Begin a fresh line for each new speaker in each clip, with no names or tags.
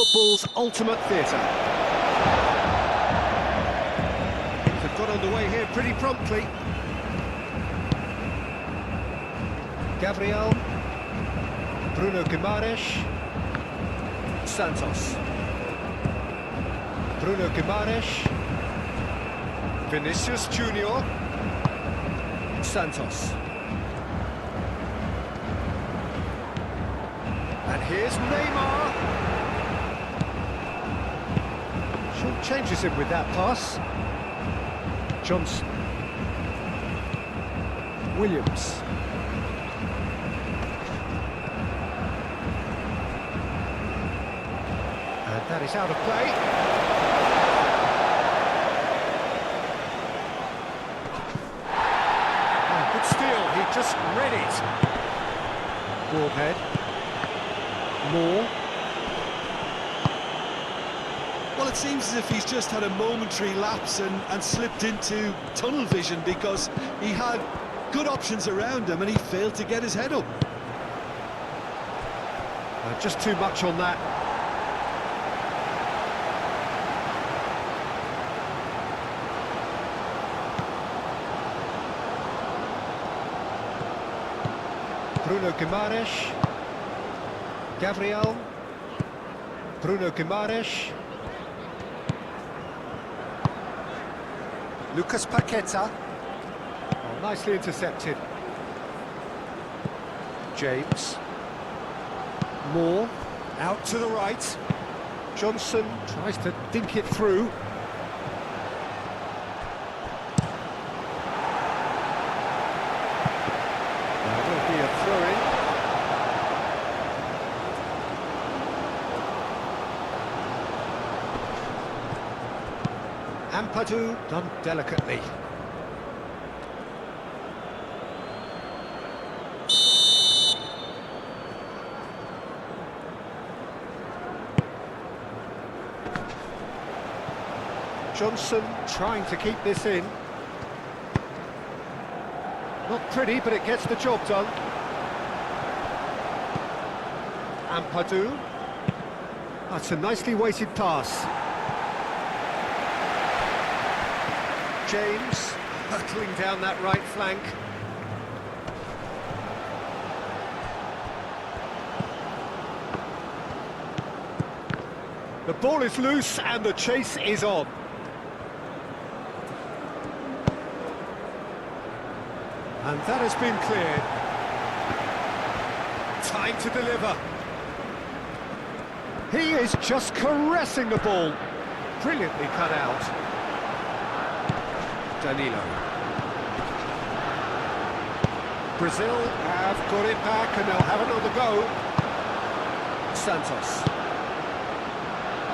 Football's ultimate theatre. Things have got underway here pretty promptly. Gabriel, Bruno Guimaraes, Santos, Bruno Guimaraes, Vinicius Junior, Santos. And here's Neymar. Shaw changes him with that pass. Johnson. Williams. And that is out of play. Oh, good steal, he just read it. Broadhead. Moore.
Well, it seems as if he's just had a momentary lapse and slipped into tunnel vision, because he had good options around him and he failed to get his head up.
Just too much on that. Bruno Guimaraes. Gabriel, Bruno Guimaraes, Lucas Paqueta, oh, nicely intercepted. James, Moore, out to the right. Johnson tries to dink it through. There will be a throw-in. Ampadu done delicately. Johnson trying to keep this in. Not pretty, but it gets the job done. Ampadu. That's a nicely weighted pass. James, hurtling down that right flank. The ball is loose and the chase is on. And that has been cleared. Time to deliver. He is just caressing the ball. Brilliantly cut out. Danilo. Brazil have got it back and they'll have another go. Santos.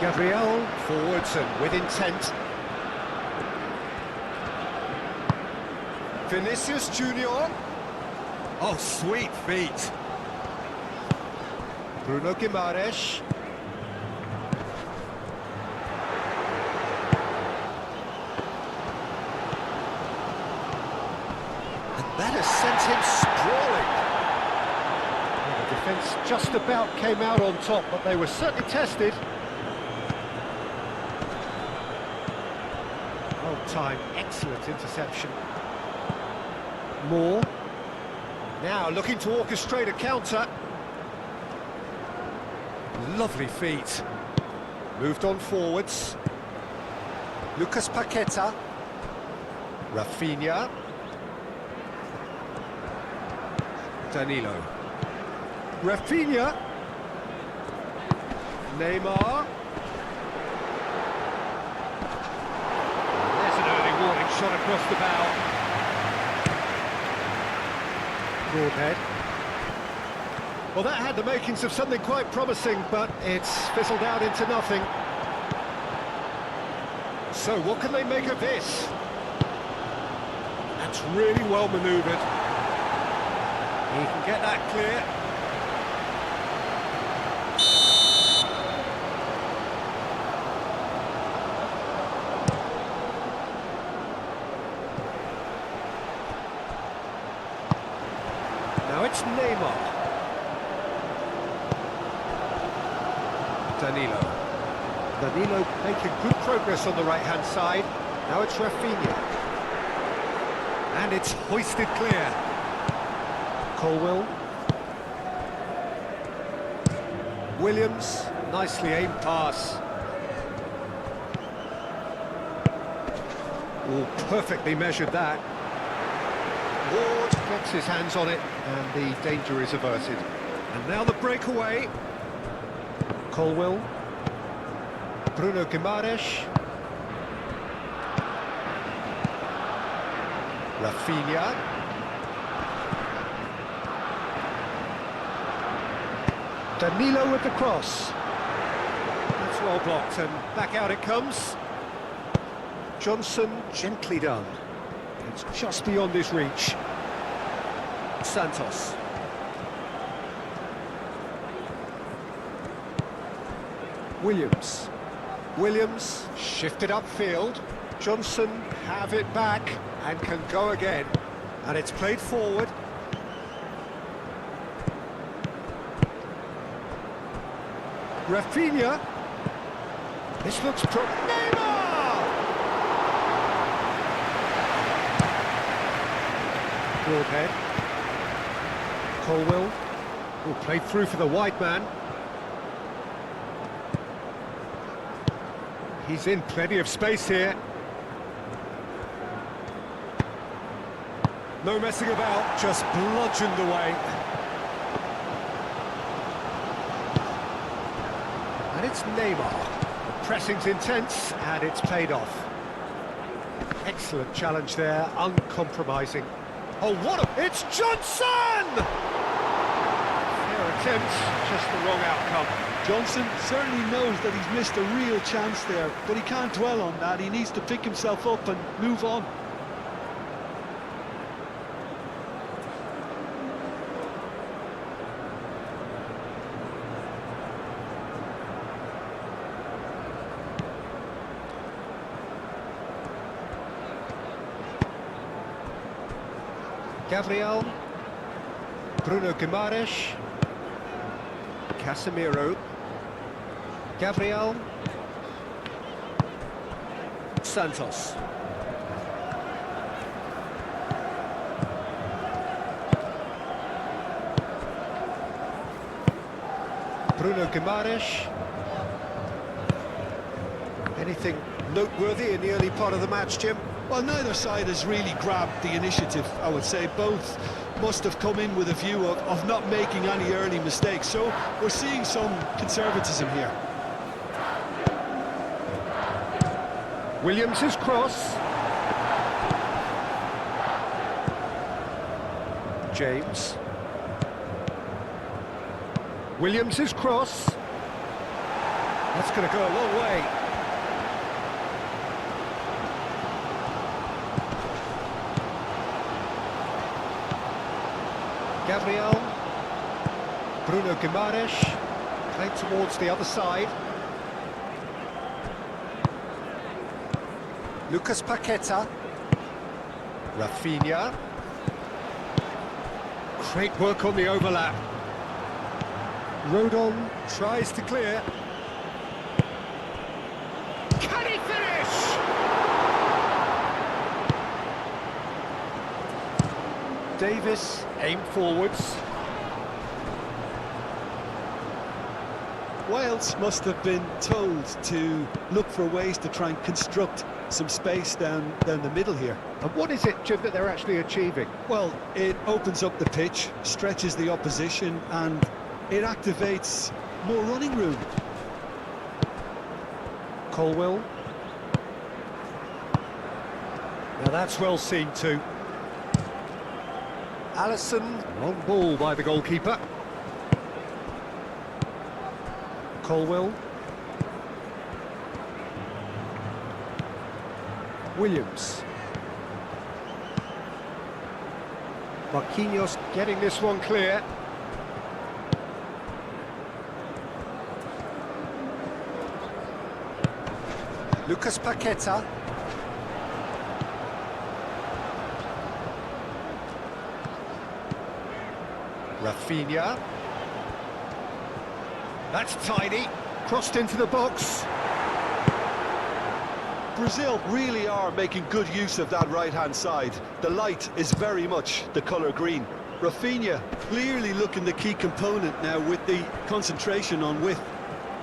Gabriel forwards and with intent. Vinicius Junior. Oh, sweet feet. Bruno Guimaraes. That has sent him sprawling. Well, the defence just about came out on top, but they were certainly tested. Well timed, excellent interception. Moore. Now looking to orchestrate a counter. Lovely feet. Moved on forwards. Lucas Paqueta. Rafinha. Danilo. Rafinha. Neymar. There's an early warning shot across the bow. Broadhead. Well, that had the makings of something quite promising, but it's fizzled out into nothing. So, what can they make of this? That's really well manoeuvred. He can get that clear. Now it's Neymar. Danilo. Danilo making good progress on the right-hand side. Now it's Rafinha. And it's hoisted clear. Colwill. Williams, nicely aimed pass. Oh, perfectly measured that. Ward gets his hands on it, and the danger is averted. And now the breakaway. Colwill. Bruno Guimaraes. Rafinha. Danilo with the cross. That's well blocked, and back out it comes. Johnson, gently done. It's just beyond his reach. Santos. Williams. Williams, shifted upfield. Johnson have it back and can go again. And it's played forward. Rafinha. This looks Neymar! Broadhead. Colwill. Will play through for the wide man. He's in plenty of space here. No messing about, just bludgeoned away. And it's Neymar. The pressing's intense, and it's paid off. Excellent challenge there, uncompromising. Oh, what a... It's Johnson! Fair attempt, just the wrong outcome.
Johnson certainly knows that he's missed a real chance there, but he can't dwell on that. He needs to pick himself up and move on.
Gabriel, Bruno Guimaraes, Casemiro, Gabriel, Santos. Bruno Guimaraes. Anything noteworthy in the early part of the match, Jim?
Well, neither side has really grabbed the initiative, I would say. Both must have come in with a view of not making any early mistakes, so we're seeing some conservatism here.
Williams' cross. James. Williams' cross. That's going to go a long way. Gabriel, Bruno Guimaraes, played towards the other side. Lucas Paqueta, Rafinha. Great work on the overlap. Rodon tries to clear. Can he finish? Davis aimed forwards.
Wales must have been told to look for ways to try and construct some space down the middle here.
And what is it, Jim, that they're actually achieving?
Well, it opens up the pitch, stretches the opposition, and it activates more running room.
Colwill. Now that's well seen too. Alisson, long ball by the goalkeeper. Colwill. Williams. Marquinhos getting this one clear. Lucas Paqueta. Rafinha. That's tidy. Crossed into the box.
Brazil really are making good use of that right-hand side. The light is very much the colour green. Rafinha clearly looking the key component now with the concentration on width.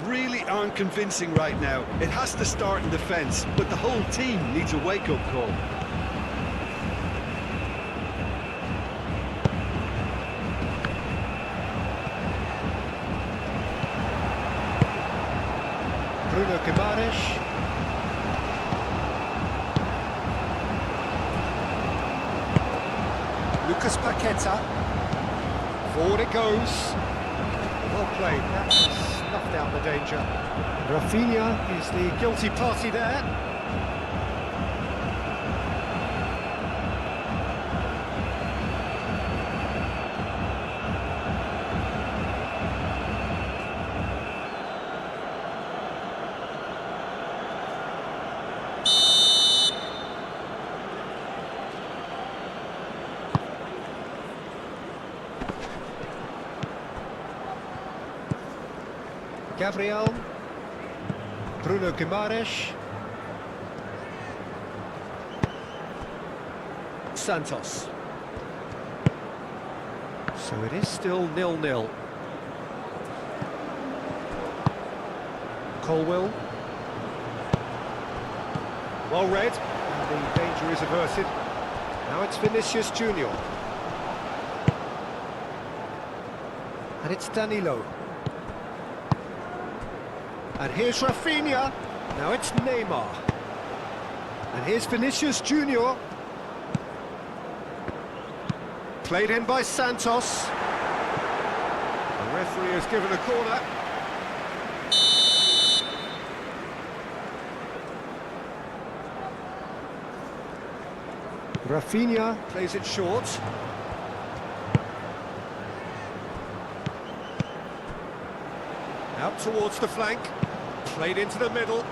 Really aren't convincing right now. It has to start in defence, but the whole team needs a wake-up call.
Bruno Guimaraes. Lucas Paqueta. Forward it goes. Well played. That snuffed out the danger. Rafinha is the guilty party there. Gabriel, Bruno Guimaraes, Santos. So it is still 0-0. Colwill. Well read, and the danger is averted. Now it's Vinicius Junior. And it's Danilo. And here's Rafinha. Now it's Neymar. And here's Vinicius Junior. Played in by Santos. The referee has given a corner. Rafinha plays it short. Out towards the flank. Played into the middle.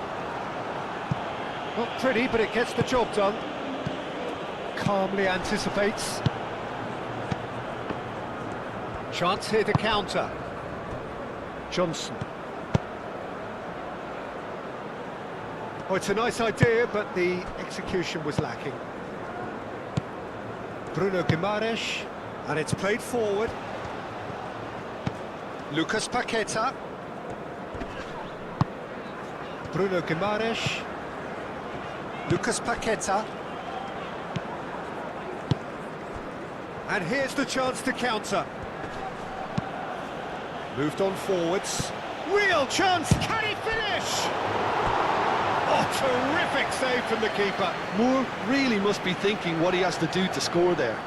Not pretty, but it gets the job done. Calmly anticipates. Chance here to counter. Johnson. Oh, it's a nice idea, but the execution was lacking. Bruno Guimaraes, and it's played forward. Lucas Paqueta. Bruno Guimaraes. Lucas Paqueta. And here's the chance to counter. Moved on forwards. Real chance, can he finish? Oh, terrific save from the keeper.
Moore really must be thinking what he has to do to score there.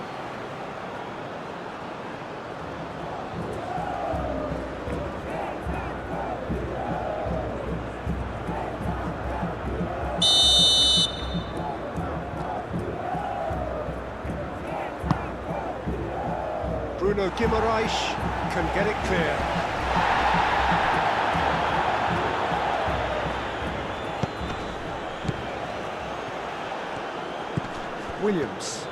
Bruno Guimaraes can get it clear. Williams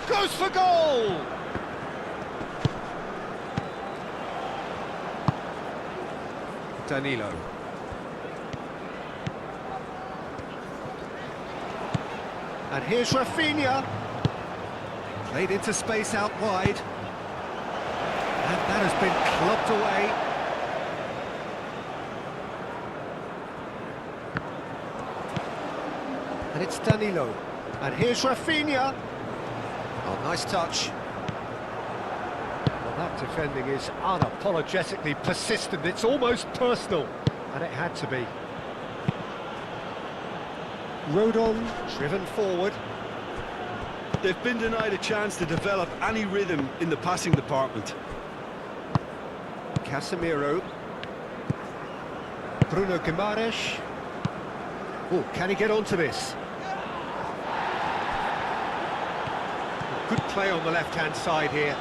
goes for goal! Danilo. And here's Rafinha. Played into space out wide. And that has been clubbed away. And it's Danilo. And here's Rafinha. Oh, nice touch. Well, that defending is unapologetically persistent. It's almost personal. And it had to be. Rodon, driven forward.
They've been denied a chance to develop any rhythm in the passing department.
Casemiro. Bruno Guimaraes. Oh, can he get onto this? Good play on the left-hand side here.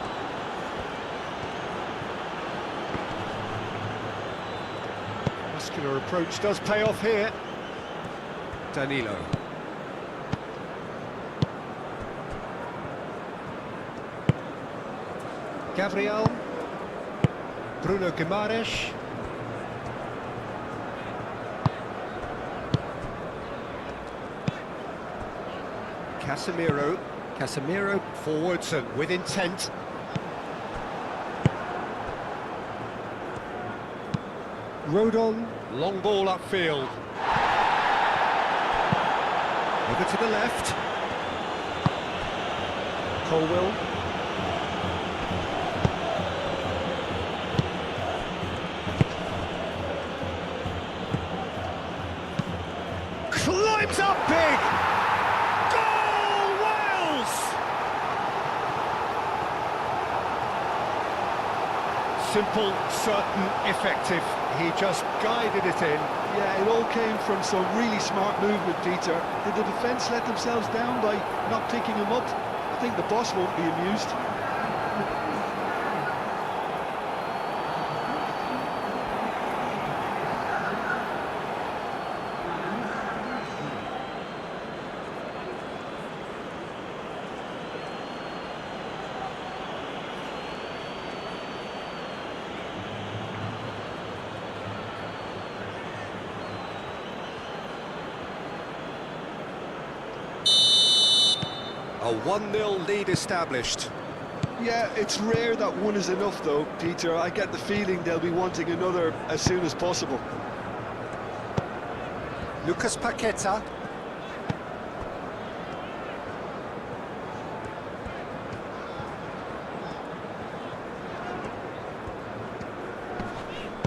Muscular approach does pay off here. Danilo. Gabriel. Bruno Guimaraes. Casemiro. Casemiro forwards and with intent. Rodon, long ball upfield. Over to the left. Colwill. Climbs up big! Goal, Wales! Simple, certain, effective. He just guided it in.
Yeah, it all came from some really smart movement, Peter. Did the defence let themselves down by not picking him up? I think the boss won't be amused.
A 1-0 lead established.
Yeah, it's rare that one is enough though, Peter. I get the feeling they'll be wanting another as soon as possible.
Lucas Paqueta.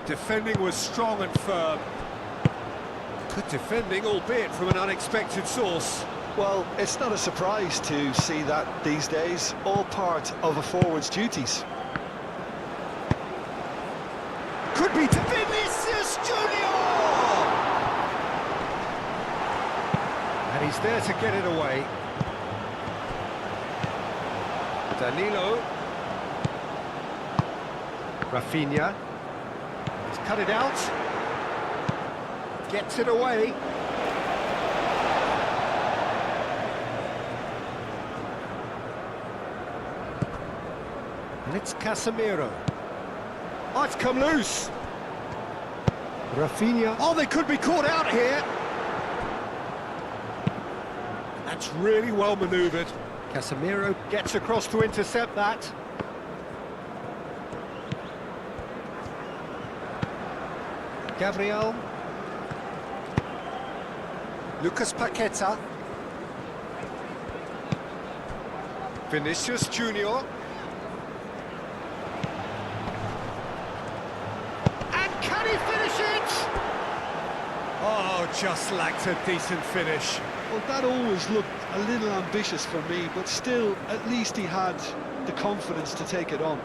Defending was strong and firm. Good defending, albeit from an unexpected source.
Well, it's not a surprise to see that these days, all part of a forward's duties.
Could be to Vinicius Junior! And he's there to get it away. Danilo. Rafinha. He's cut it out. Gets it away. And it's Casemiro. Oh, it's come loose. Rafinha. Oh, they could be caught out here. That's really well manoeuvred. Casemiro gets across to intercept that. Gabriel. Lucas Paqueta. Vinicius Junior. Oh, just lacked a decent finish.
Well, that always looked a little ambitious for me, but still, at least he had the confidence to take it on.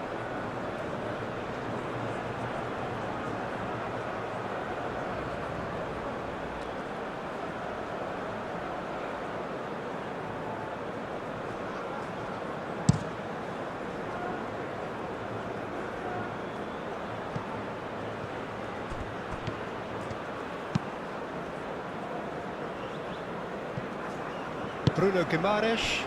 Bruno Guimaraes.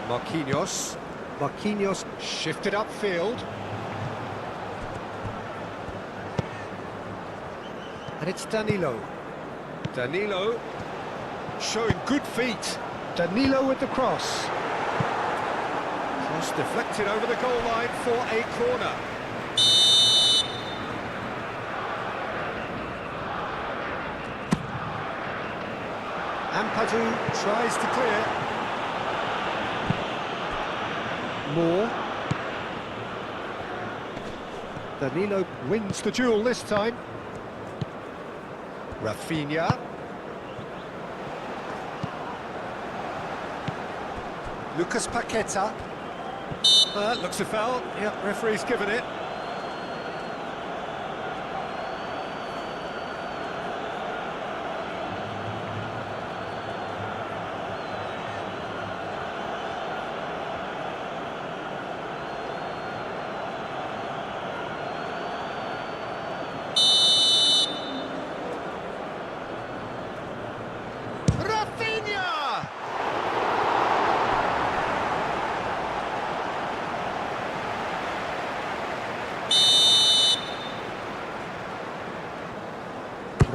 Marquinhos. Marquinhos shifted upfield. And it's Danilo. Danilo showing good feet. Danilo with the cross. Cross deflected over the goal line for a corner. Ampadu tries to clear. Moore. Danilo wins the duel this time. Rafinha. Lucas Paqueta. Looks a foul. Yep, referee's given it.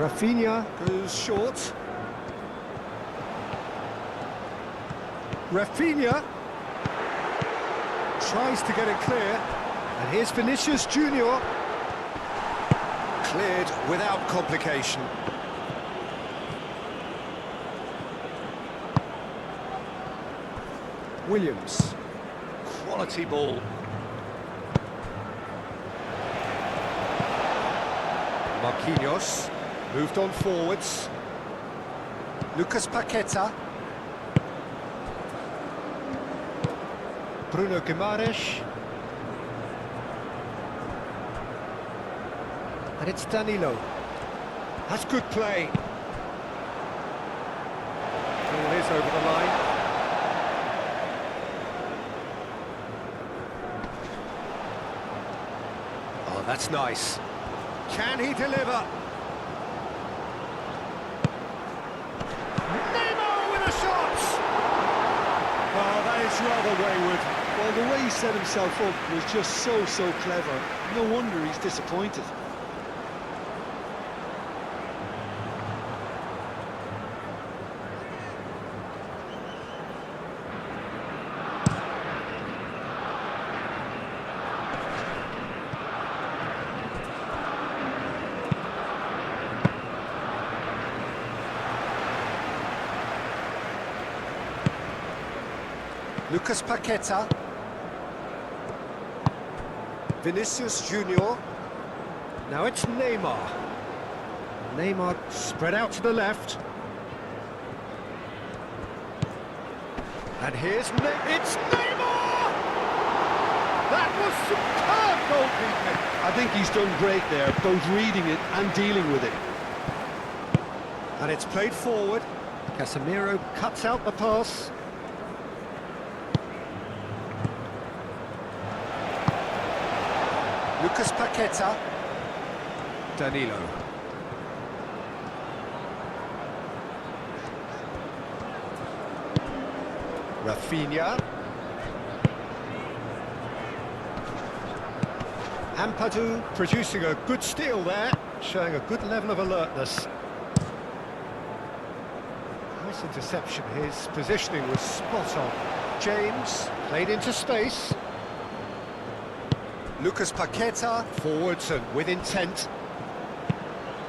Rafinha goes short. Rafinha tries to get it clear. And here's Vinicius Junior. Cleared without complication. Williams. Quality ball. Marquinhos moved on forwards. Lucas Paqueta. Bruno Guimaraes. And it's Danilo. That's good play. Ball is over the line. Oh, that's nice. Can he deliver? Neymar with a shot! Oh, that is rather wayward.
Well, the way he set himself up was just so clever. No wonder he's disappointed.
Lucas Paqueta. Vinicius Junior. Now it's Neymar. Neymar spread out to the left. And here's it's Neymar! That was superb goalkeeping.
I think he's done great there, both reading it and dealing with it.
And it's played forward. Casemiro cuts out the pass. Lucas Paqueta. Danilo. Rafinha. Ampadu producing a good steal there, showing a good level of alertness. Nice interception, his positioning was spot on. James played into space. Lucas Paqueta, forwards and with intent.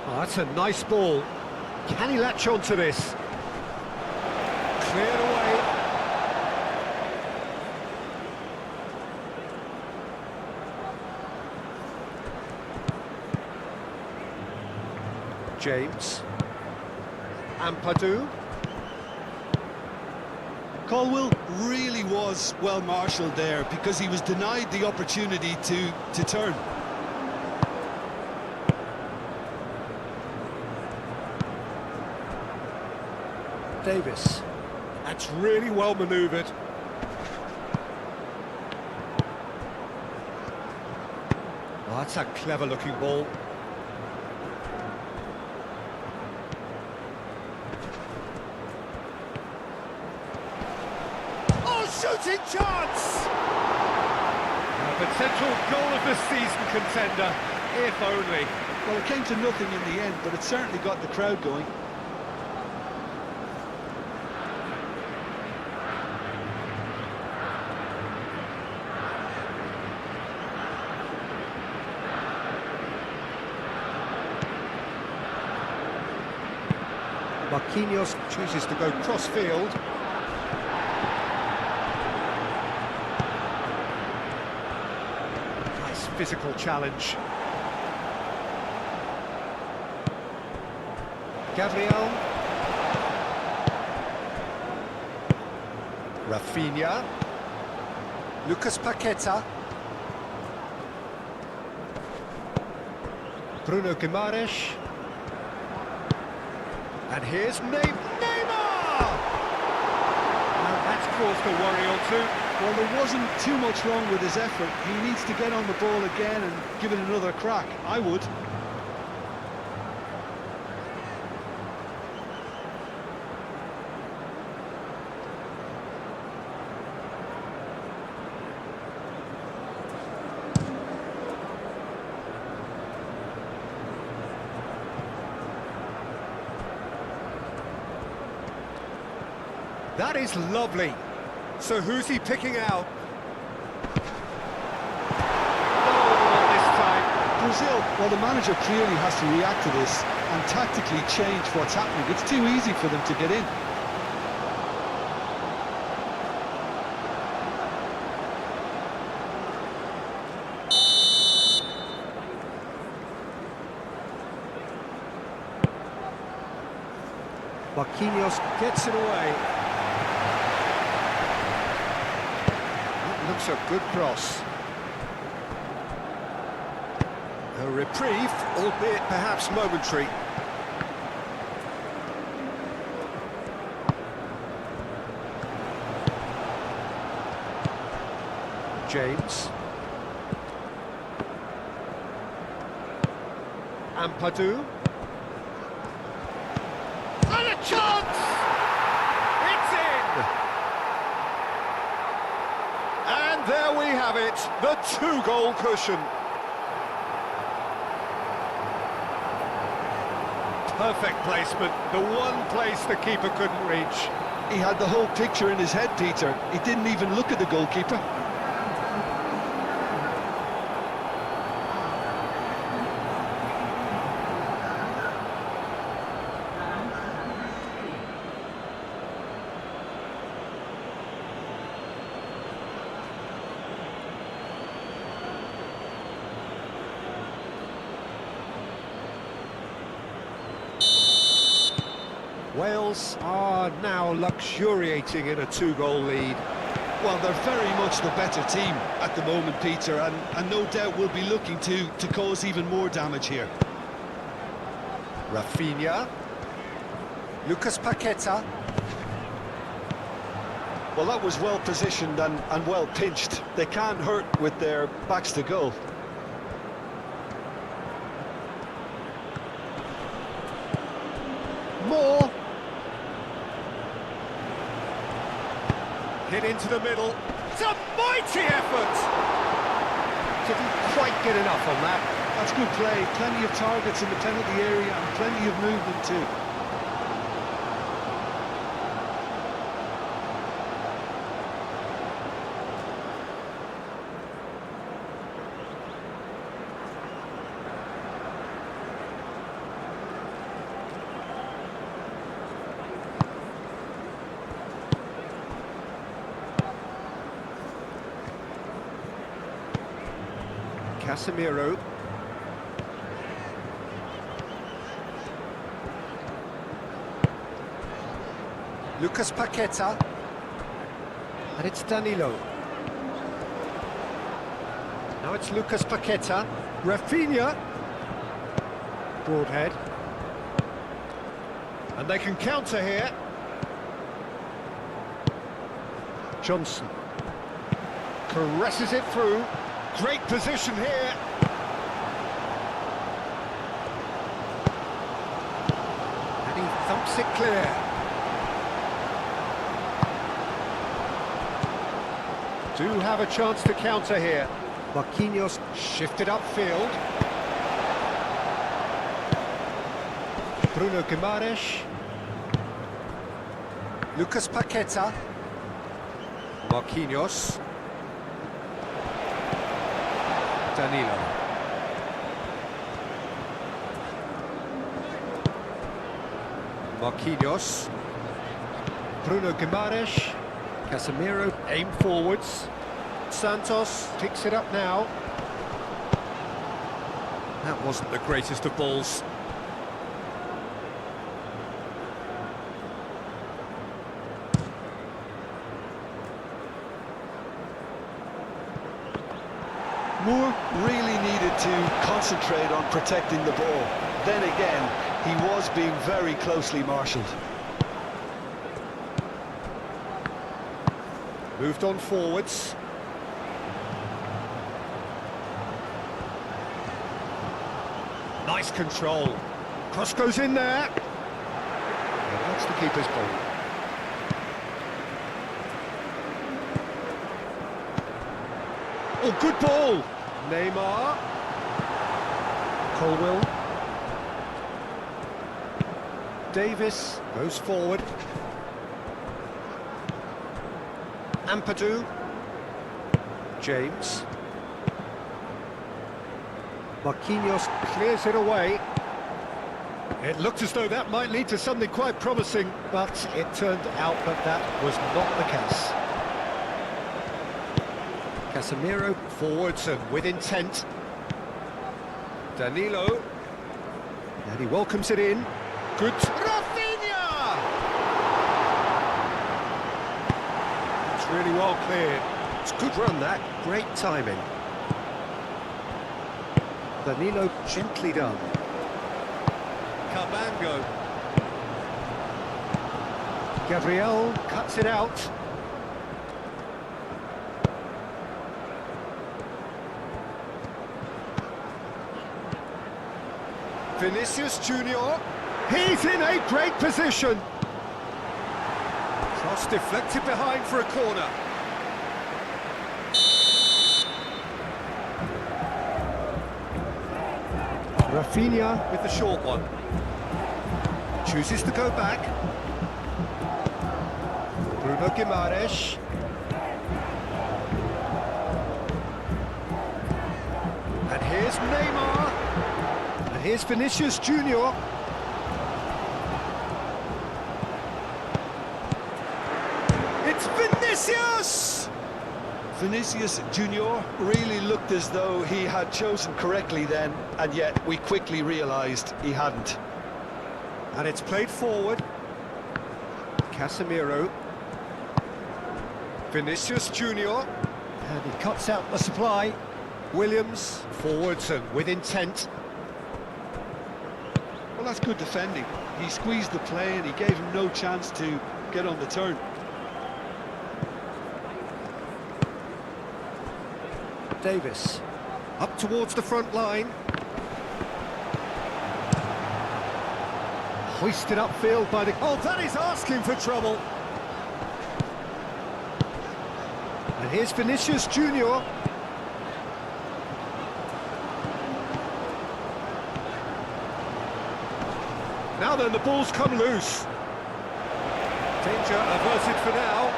Oh, that's a nice ball. Can he latch on to this? Cleared away. James. Ampadu.
Colwill really was well marshalled there because he was denied the opportunity to turn.
Davis. That's really well manoeuvred. Oh, that's a clever looking ball. Shooting chance! A potential goal of the season contender, if only.
Well, it came to nothing in the end, but it certainly got the crowd going.
Marquinhos chooses to go cross-field. Physical challenge. Gabriel. Rafinha. Lucas Paqueta. Bruno Guimaraes. And here's Neymar! Now that's caused a worry or two.
Well, there wasn't too much wrong with his effort. He needs to get on the ball again and give it another crack. I would.
That is lovely. So who's he picking out? Oh, this time.
Brazil, well, the manager clearly has to react to this and tactically change what's happening. It's too easy for them to get in.
Marquinhos gets it away. That looks a good cross. A reprieve, albeit perhaps momentary. James. Ampadu. And a chance! It's in! And there we have it, the two-goal cushion. Perfect placement, the one place the keeper couldn't reach.
He had the whole picture in his head, Peter. He didn't even look at the goalkeeper.
Wales are now luxuriating in a two-goal lead.
Well, they're very much the better team at the moment, Peter, and no doubt will be looking to cause even more damage here.
Rafinha. Lucas Paqueta.
Well, that was well positioned and well pinched. They can't hurt with their backs to goal.
More. Hit into the middle. It's a mighty effort! Didn't quite get enough on that.
That's good play. Plenty of targets in the penalty area and plenty of movement too.
Casemiro. Lucas Paqueta. And it's Danilo. Now it's Lucas Paqueta. Rafinha. Broadhead. And they can counter here. Johnson. Caresses it through. Great position here. And he thumps it clear. Do have a chance to counter here. Marquinhos shifted upfield. Bruno Guimaraes. Lucas Paqueta. Marquinhos. Danilo. Marquinhos. Bruno Guimaraes. Casemiro aim forwards. Santos picks it up now. That wasn't the greatest of balls.
Moore really needed to concentrate on protecting the ball. Then again, he was being very closely marshalled.
Moved on forwards. Nice control. Cross goes in there. And that's the keeper's ball. Oh, good ball. Neymar. Colwill. Davis goes forward. Ampadu. James. Marquinhos clears it away. It looked as though that might lead to something quite promising, but it turned out that that was not the case. Casemiro forwards and with intent. Danilo. And he welcomes it in. Good. Rafinha! It's really well cleared. It's a good run, that. Great timing. Danilo gently done. Cabango. Gabriel cuts it out. Vinicius Junior. He's in a great position. Cross deflected behind for a corner. Rafinha with the short one. Chooses to go back. Bruno Guimaraes. And here's Neymar. And here's Vinicius Junior. It's Vinicius!
Vinicius Junior really looked as though he had chosen correctly then, and yet we quickly realised he hadn't.
And it's played forward. Casemiro. Vinicius Junior. And he cuts out the supply. Williams, forwards and with intent.
Well, that's good defending. He squeezed the play and he gave him no chance to get on the turn.
Davis. Up towards the front line. Hoisted upfield by the... Oh, that is asking for trouble. And here's Vinicius Junior. Now then, the ball's come loose. Danger averted for now.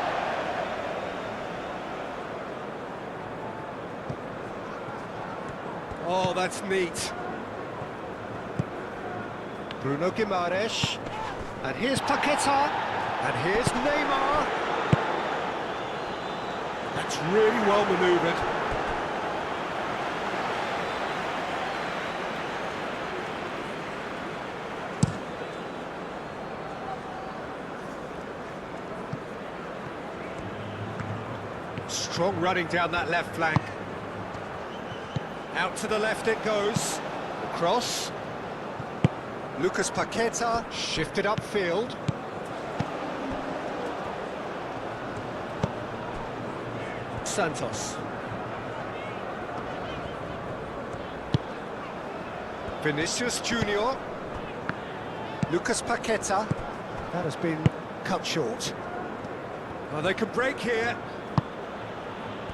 Oh, that's neat. Bruno Guimaraes. And here's Paqueta. And here's Neymar. That's really well manoeuvred. Strong running down that left flank. Out to the left it goes. Cross. Lucas Paqueta shifted upfield. Santos. Vinicius Junior. Lucas Paqueta. That has been cut short. Oh, they could break here.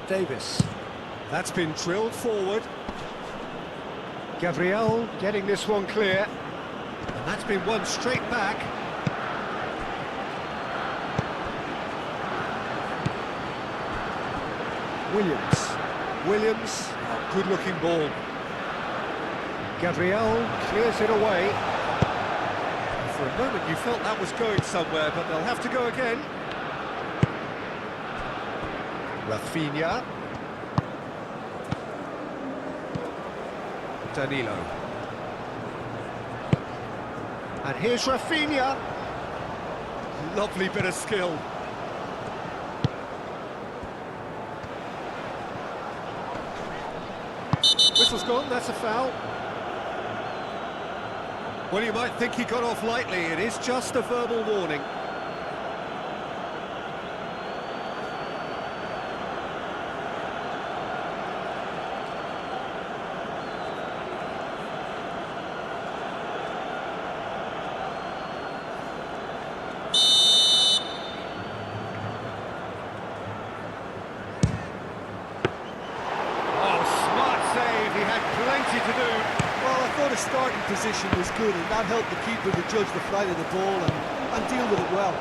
Davis. That's been drilled forward. Gabriel getting this one clear. And that's been won straight back. Williams, oh, good-looking ball. Gabriel clears it away. For a moment you felt that was going somewhere, but they'll have to go again. Rafinha. Danilo. And here's Rafinha. Lovely bit of skill. Whistle's gone, that's a foul. Well, you might think he got off lightly. It is just a verbal warning. To do.
Well, I thought his starting position was good, and that helped the keeper to judge the flight of the ball and deal with it well.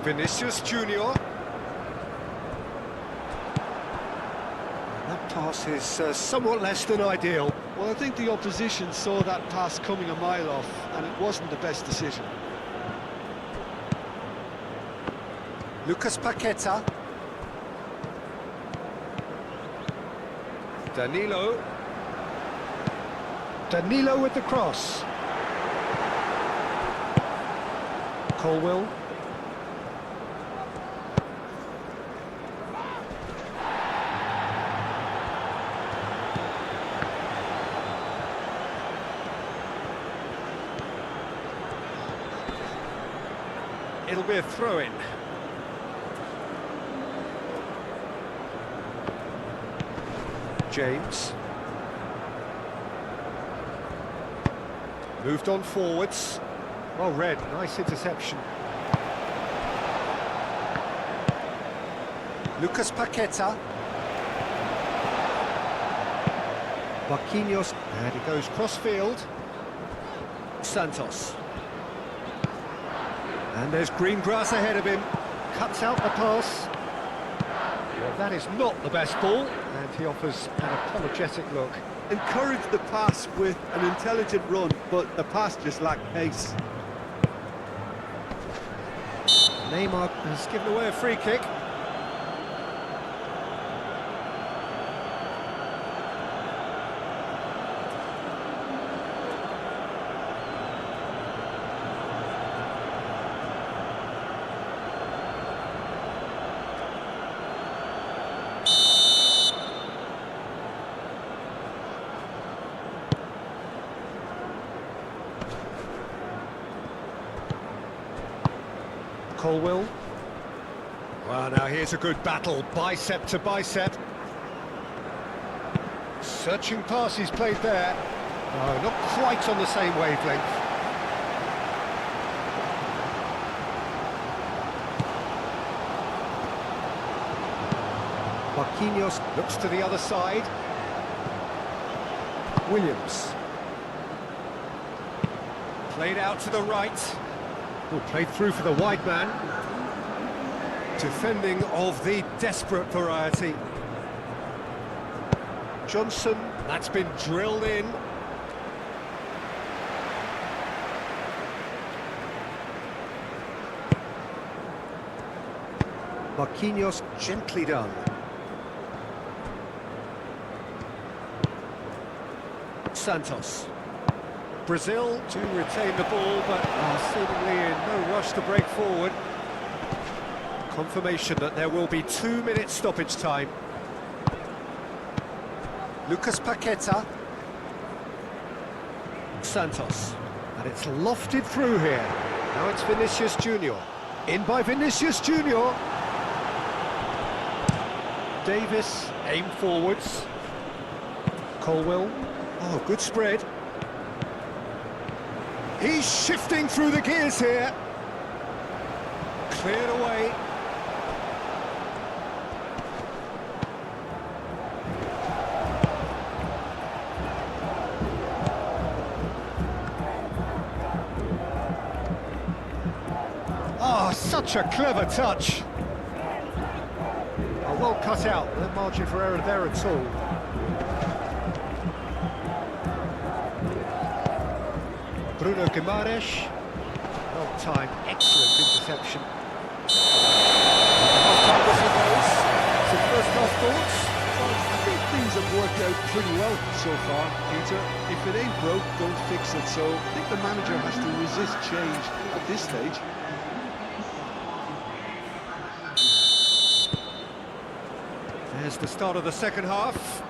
Vinicius Junior. That pass is somewhat less than ideal.
Well, I think the opposition saw that pass coming a mile off, and it wasn't the best decision.
Lucas Paqueta. Danilo. Danilo with the cross. Colwill. It'll be a throw-in. James. Moved on forwards. Well read, nice interception. Lucas Paqueta. Marquinhos, and he goes cross-field. Santos. And there's green grass ahead of him. Cuts out the pass. Well, that is not the best ball, and he offers an apologetic look.
Encouraged the pass with an intelligent run, but the pass just lacked pace.
Neymar has given away a free kick. Colwill. Well, now here's a good battle, bicep to bicep. Searching pass he's played there. No, not quite on the same wavelength. Marquinhos looks to the other side. Williams. Played out to the right. Oh, played through for the wide man. Defending of the desperate variety. Johnson, that's been drilled in. Marquinhos, gently done. Santos. Brazil to retain the ball, but seemingly in no rush to break forward. Confirmation that there will be 2 minutes stoppage time. Lucas Paqueta. Santos. And it's lofted through here. Now it's Vinicius Junior. In by Vinicius Junior. Davis, aim forwards. Colwill. Oh, good spread. He's shifting through the gears here. Cleared away. Oh, such a clever touch. Oh, well cut out. No margin for error there at all. Bruno Guimaraes, well timed, excellent interception. Half-time whistle goes. Some first half thoughts?
Well, I think things have worked out pretty well so far, Peter. If it ain't broke, don't fix it. So I think the manager has to resist change at this stage.
There's the start of the second half.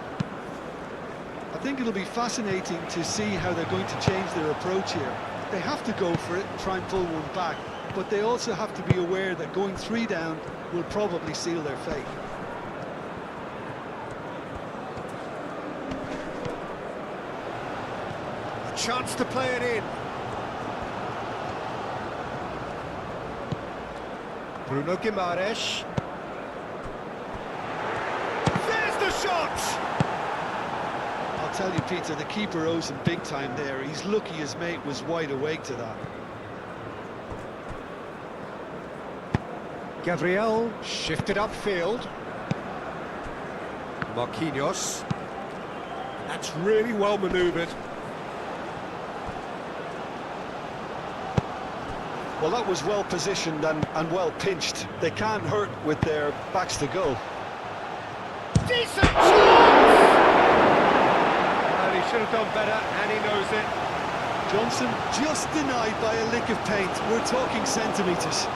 I think it'll be fascinating to see how they're going to change their approach here. They have to go for it and try and pull one back, but they also have to be aware that going 3 down will probably seal their fate.
A chance to play it in. Bruno Guimaraes. There's the shot!
I'll tell you, Peter, the keeper owes him big time there. He's lucky his mate was wide awake to that.
Gabriel shifted upfield. Marquinhos. That's really well manoeuvred.
Well, that was well positioned and well pinched. They can't hurt with their backs to goal.
Decent chance! Well, he should have done better, and he knows it.
Johnson just denied by a lick of paint. We're talking centimetres.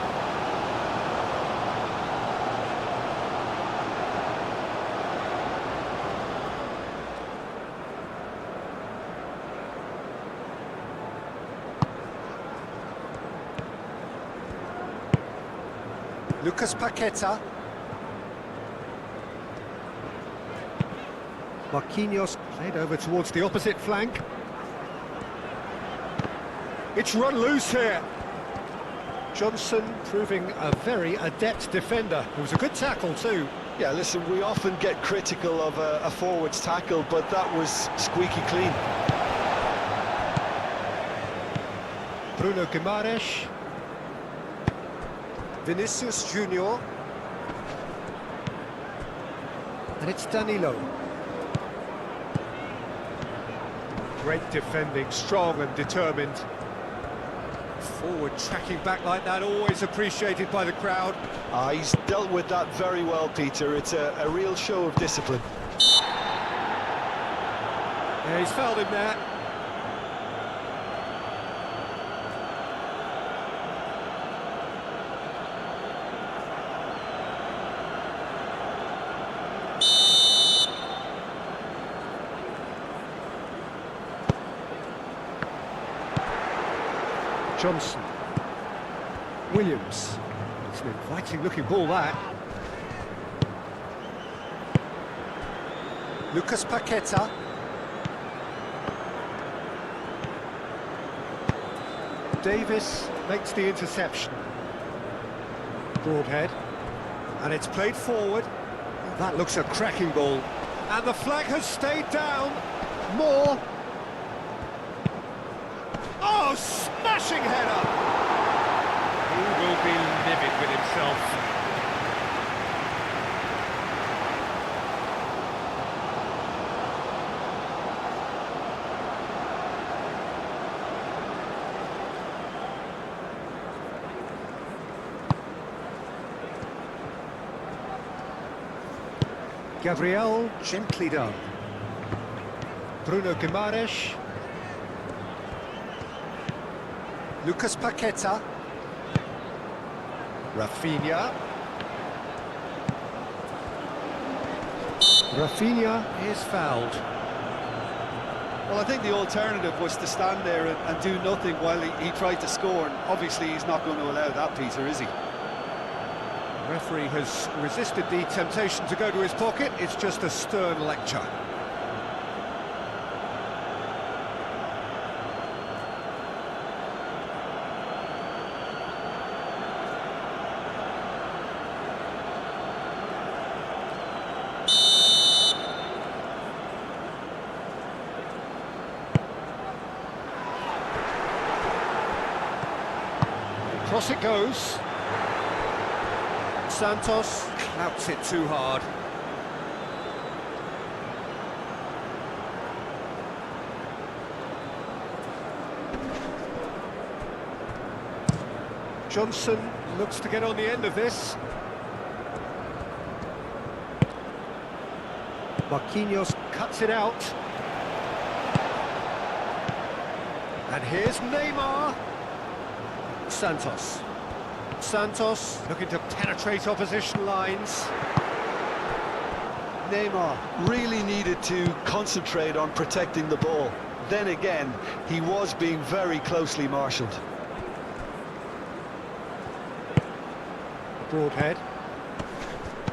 Lucas Paqueta. Marquinhos played over towards the opposite flank. It's run loose here. Johnson proving a very adept defender. It was a good tackle too.
Yeah, listen, we often get critical of a forward's tackle, but that was squeaky clean.
Bruno Guimaraes. Vinicius Junior. And it's Danilo. Great defending, strong and determined. Forward tracking back like that, always appreciated by the crowd.
He's dealt with that very well, Peter. It's a real show of discipline.
Yeah, he's fouled him there. Johnson. Williams. It's an inviting looking ball, that. Lucas Paqueta. Davis makes the interception. Broadhead. And it's played forward. That looks a cracking ball. And the flag has stayed down. More. Oh, smashing header! He will be livid with himself. Gabriel gently done. Bruno Guimaraes. Lucas Paqueta. Rafinha. Rafinha is fouled.
Well, I think the alternative was to stand there and do nothing while he tried to score, and obviously he's not going to allow that, Peter, is he?
The referee has resisted the temptation to go to his pocket. It's just a stern lecture. Across it goes. Santos clouts it too hard. Johnson looks to get on the end of this. Marquinhos cuts it out. And here's Neymar. Santos looking to penetrate opposition lines.
Neymar really needed to concentrate on protecting the ball. Then again, he was being very closely marshalled.
Broadhead.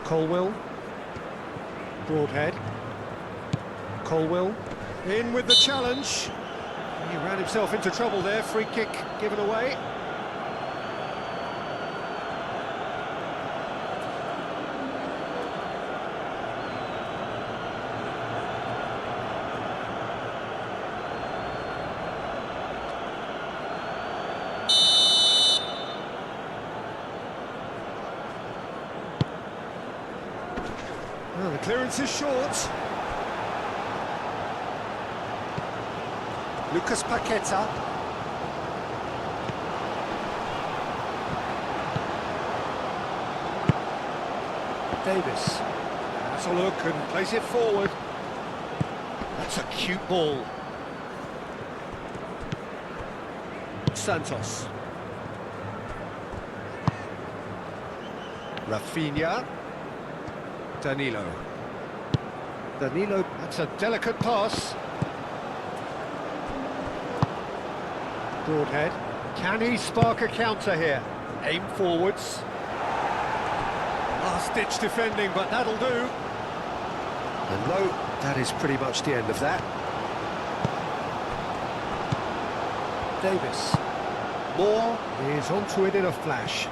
Colwill. Broadhead. Colwill. In with the challenge. He ran himself into trouble there. Free kick given away. Well, the clearance is short. Lucas Paqueta. Davis. That's a look and plays it forward. That's a cute ball. Santos. Rafinha. Danilo. Danilo, that's a delicate pass. Broadhead. Can he spark a counter here? Aim forwards. Last-ditch defending, but that'll do. And no, that is pretty much the end of that. Davis. Moore is onto it in a flash.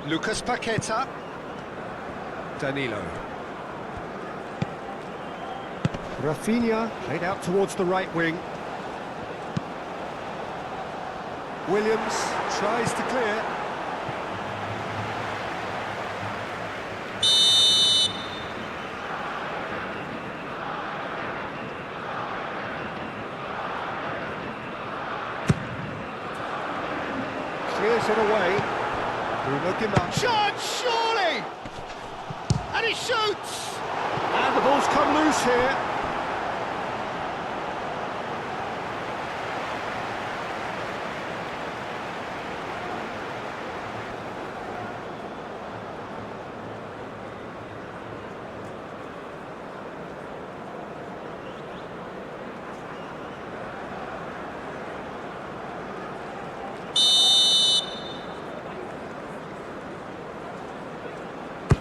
Lucas Paqueta. Danilo. Rafinha played out towards the right wing. Williams tries to clear. Clears it away. Bruno Guimaraes. Shot, surely! And he shoots! And the ball's come loose here.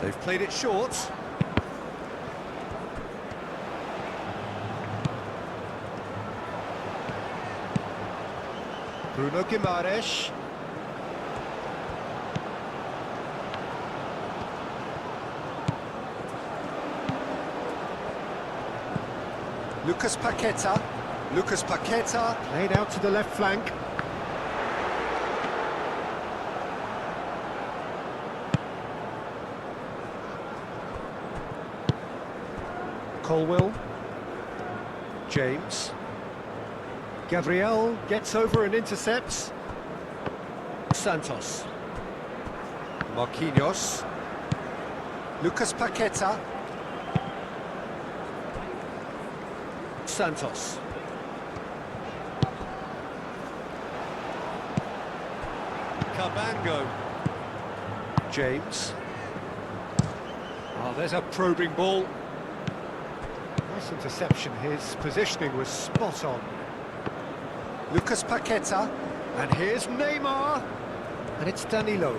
They've played it short. Bruno Guimaraes. Lucas Paqueta. Lucas Paqueta played out to the left flank. Colwell. James. Gabriel gets over and intercepts. Santos. Marquinhos. Lucas Paqueta. Santos. Cabango. James. Oh, there's a probing ball. Nice interception. His positioning was spot on. Lucas Paqueta. And here's Neymar. And it's Danilo.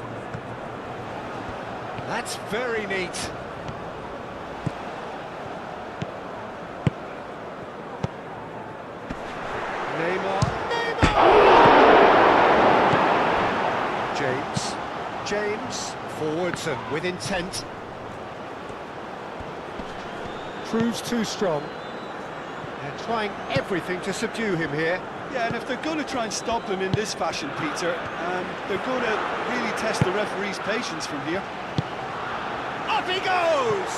That's very neat. Neymar. James. Forwards and with intent. Proves too strong. They're trying everything to subdue him here.
Yeah, and if they're going to try and stop him in this fashion, Peter, they're going to really test the referee's patience from here.
Up he goes!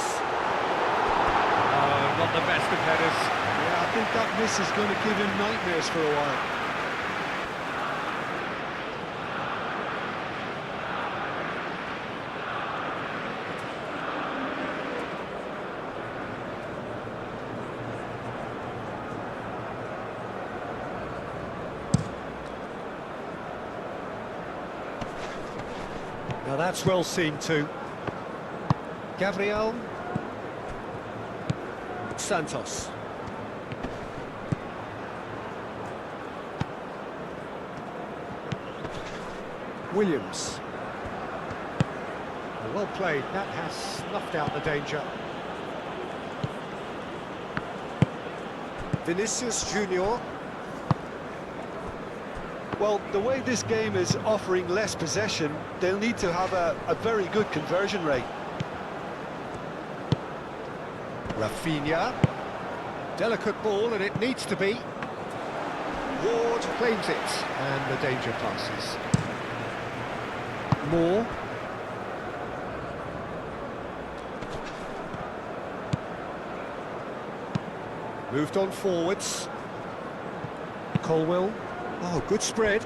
Oh, not the best of headers.
Yeah, I think that miss is going to give him nightmares for a while.
Now that's well seen too. Gabriel. Santos. Williams. Well played, that has snuffed out the danger. Vinicius Junior.
Well, the way this game is offering less possession, they'll need to have a very good conversion rate.
Rafinha. Delicate ball, and it needs to be. Ward claims it, and the danger passes. Moore. Moved on forwards. Colwill. Oh, good spread.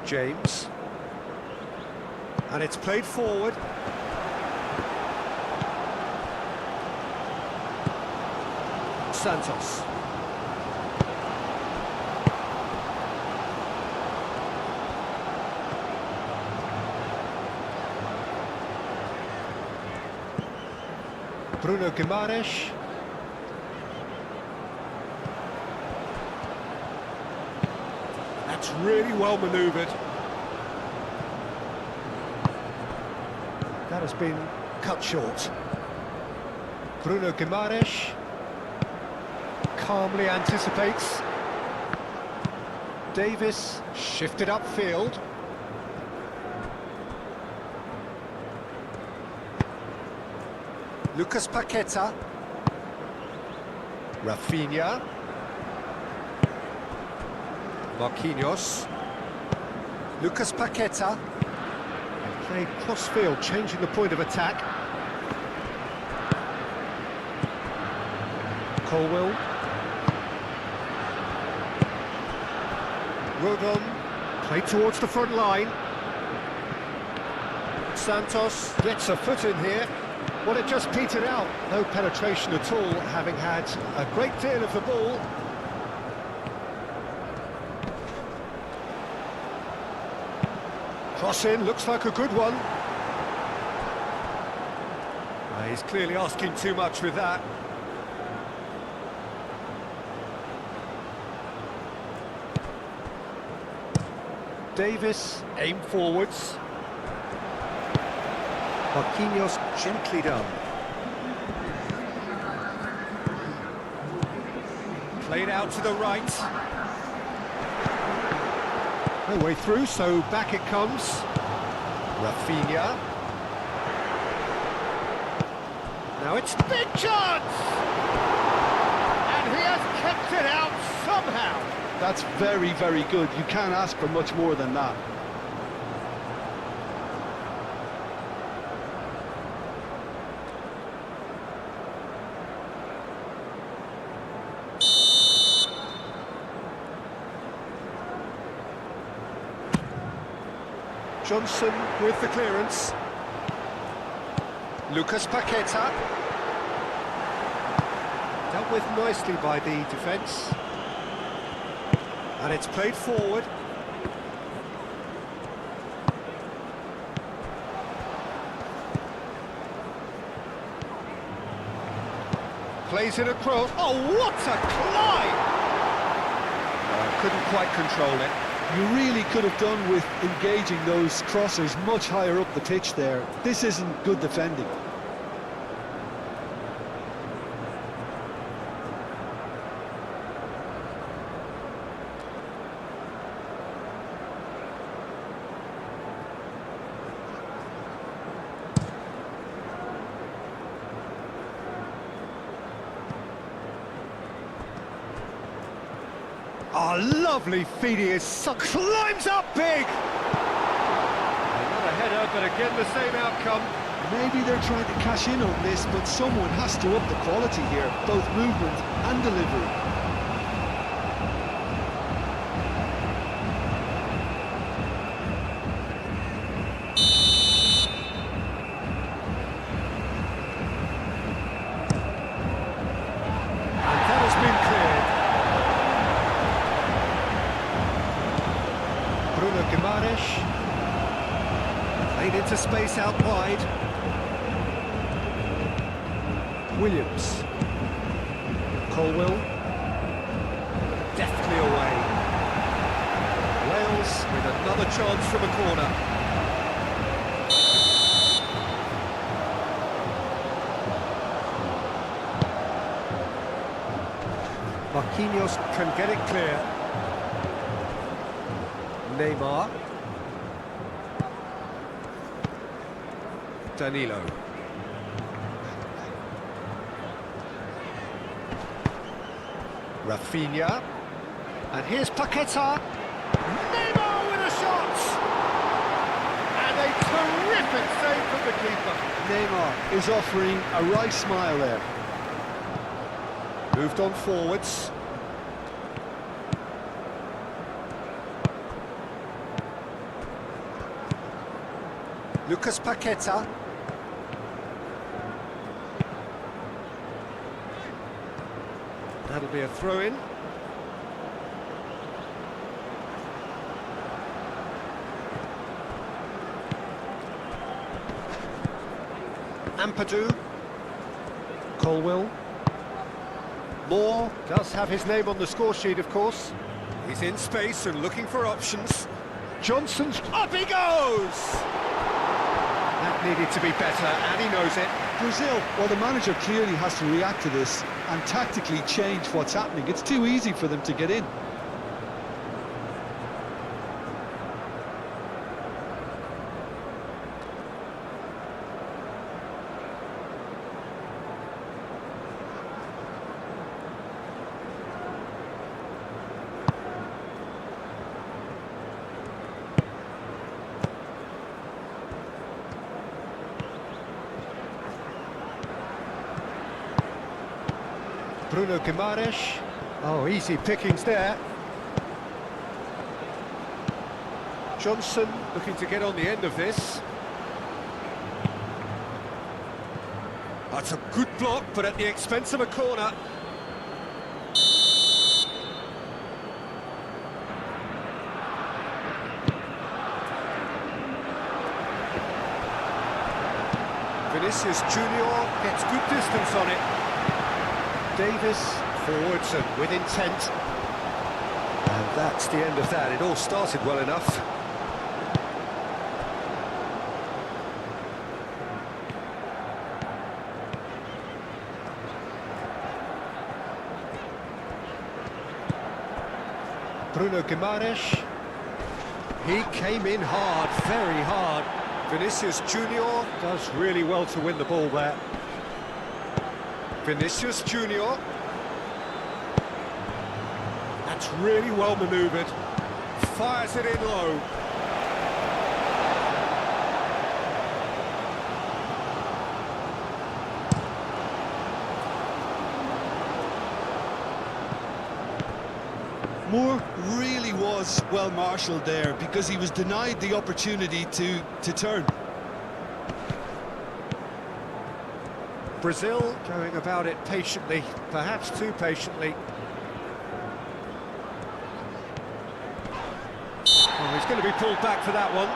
James. And it's played forward. Santos. Bruno Guimaraes. That's really well manoeuvred. That has been cut short. Bruno Guimaraes calmly anticipates. Davis shifted upfield. Lucas Paqueta. Rafinha. Marquinhos. Lucas Paqueta. And played cross-field, changing the point of attack. Colwill. Rodon. Played towards the front line. Santos gets a foot in here. Well, it just petered out. No penetration at all, having had a great deal of the ball. Cross in, looks like a good one. He's clearly asking too much with that. Davis, aim forwards. Marquinhos gently done. Played out to the right. No way through, so back it comes. Rafinha. Now it's big chance! And he has kept it out somehow.
That's very, very good. You can't ask for much more than that.
Johnson with the clearance. Lucas Paqueta. Dealt with nicely by the defence. And it's played forward. Plays it across. Oh, what a climb! Couldn't quite control it.
You really could have done with engaging those crossers much higher up the pitch there. This isn't good defending.
Oh, lovely feed, he climbs up big! Not a header, but again the same outcome.
Maybe they're trying to cash in on this, but someone has to up the quality here, both movement and delivery.
And that has been cleared. Bruno Guimaraes. Played into space out wide. Williams. Colwill. Deftly away. Wales with another chance from a corner. Marquinhos can get it clear. Neymar. Danilo. Rafinha. And here's Paqueta. Neymar with a shot! And a terrific Perfect save from the keeper.
Neymar is offering a right smile there.
Moved on forwards. Lucas Paqueta. That'll be a throw-in. Ampadu. Colwill. Moore does have his name on the score sheet, of course. He's in space and looking for options. Johnson's up he goes! That needed to be better, and he knows it.
Brazil, well, the manager clearly has to react to this and tactically change what's happening. It's too easy for them to get in.
Bruno Guimaraes. Oh, easy pickings there. Johnson looking to get on the end of this. That's a good block, but at the expense of a corner. Vinicius Junior gets good distance on it. Davis forwards and with intent. And that's the end of that. It all started well enough. Bruno Guimaraes. He came in hard, very hard. Vinicius Junior does really well to win the ball there. Vinicius Junior. That's really well manoeuvred. Fires it in low.
Moore really was well marshalled there because he was denied the opportunity to turn.
Brazil going about it patiently, perhaps too patiently. Oh, he's going to be pulled back for that one.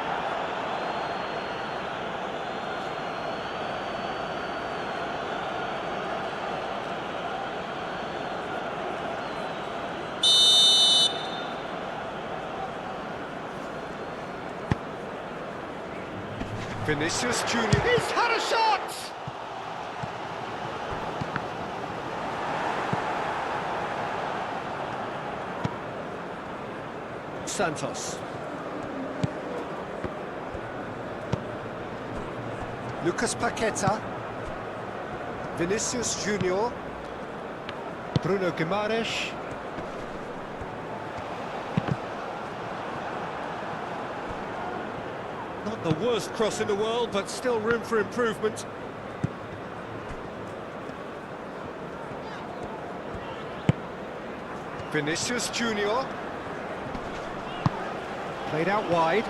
Vinicius Junior, he's had a shot! Santos. Lucas Paqueta. Vinicius Junior. Bruno Guimaraes. Not the worst cross in the world, but still room for improvement. Vinicius Junior. Played out wide.